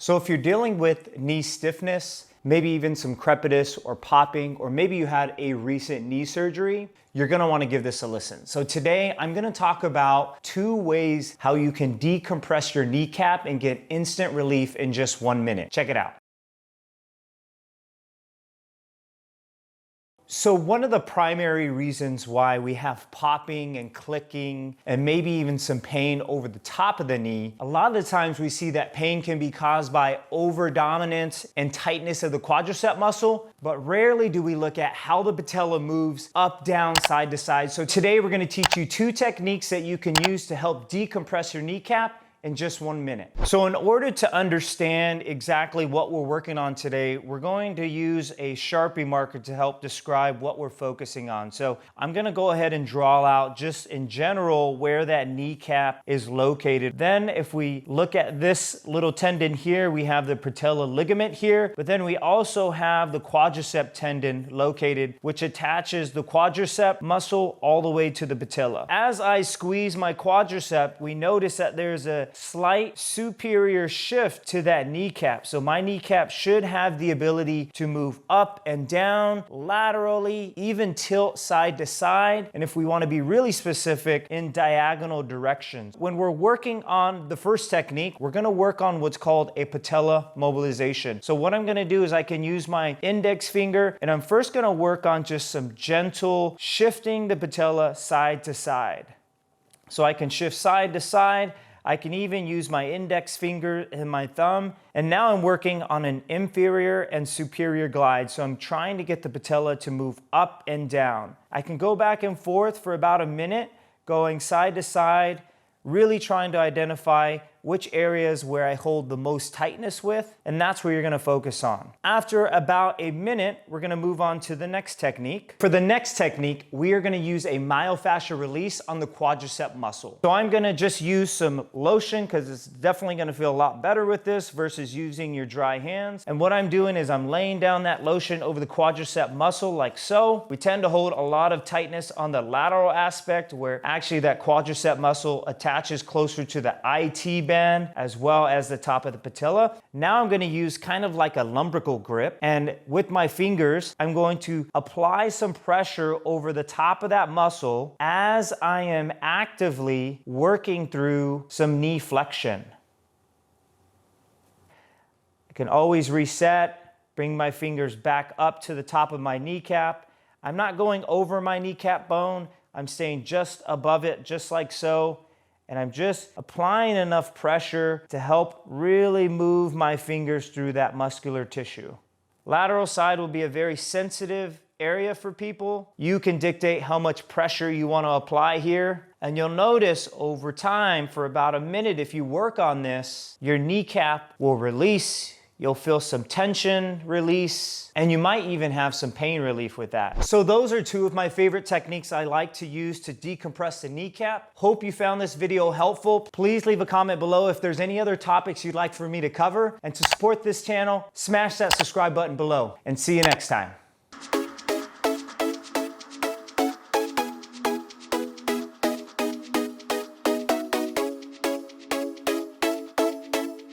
So if you're dealing with knee stiffness, maybe even some crepitus or popping, or maybe you had a recent knee surgery, you're gonna wanna give this a listen. So today I'm gonna talk about 2 ways how you can decompress your kneecap and get instant relief in just 1 minute. Check it out. So one of the primary reasons why we have popping and clicking and maybe even some pain over the top of the knee, a lot of the times we see that pain can be caused by overdominance and tightness of the quadricep muscle, but rarely do we look at how the patella moves up, down, side to side. So today we're gonna teach you 2 techniques that you can use to help decompress your kneecap in just 1 minute. So in order to understand exactly what we're working on today, we're going to use a Sharpie marker to help describe what we're focusing on. So I'm gonna go ahead and draw out just in general where that kneecap is located. Then if we look at this little tendon here, we have the patella ligament here, but then we also have the quadricep tendon located, which attaches the quadricep muscle all the way to the patella. As I squeeze my quadricep, we notice that there's a slight superior shift to that kneecap. So my kneecap should have the ability to move up and down, laterally, even tilt side to side. And if we want to be really specific, in diagonal directions. When we're working on the first technique, we're going to work on what's called a patella mobilization. So what I'm going to do is I can use my index finger, and I'm first going to work on just some gentle shifting the patella side to side. So I can shift side to side. I can even use my index finger and my thumb. And now I'm working on an inferior and superior glide. So I'm trying to get the patella to move up and down. I can go back and forth for about a minute, going side to side, really trying to identify which areas where I hold the most tightness with, and that's where you're gonna focus on. After about a minute, we're gonna move on to the next technique. For the next technique, we are gonna use a myofascial release on the quadricep muscle. So I'm gonna just use some lotion because it's definitely gonna feel a lot better with this versus using your dry hands. And what I'm doing is I'm laying down that lotion over the quadricep muscle like so. We tend to hold a lot of tightness on the lateral aspect where actually that quadricep muscle attaches closer to the IT band as well as the top of the patella. Now I'm going to use kind of like a lumbrical grip, and with my fingers I'm going to apply some pressure over the top of that muscle as I am actively working through some knee flexion. I can always reset, bring my fingers back up to the top of my kneecap. I'm not going over my kneecap bone, I'm staying just above it, just like so. And I'm just applying enough pressure to help really move my fingers through that muscular tissue. Lateral side will be a very sensitive area for people. You can dictate how much pressure you want to apply here. And you'll notice over time, for about a minute, if you work on this, your kneecap will release. You'll feel some tension release, and you might even have some pain relief with that. So those are 2 of my favorite techniques I like to use to decompress the kneecap. Hope you found this video helpful. Please leave a comment below if there's any other topics you'd like for me to cover. And to support this channel, smash that subscribe button below, and see you next time.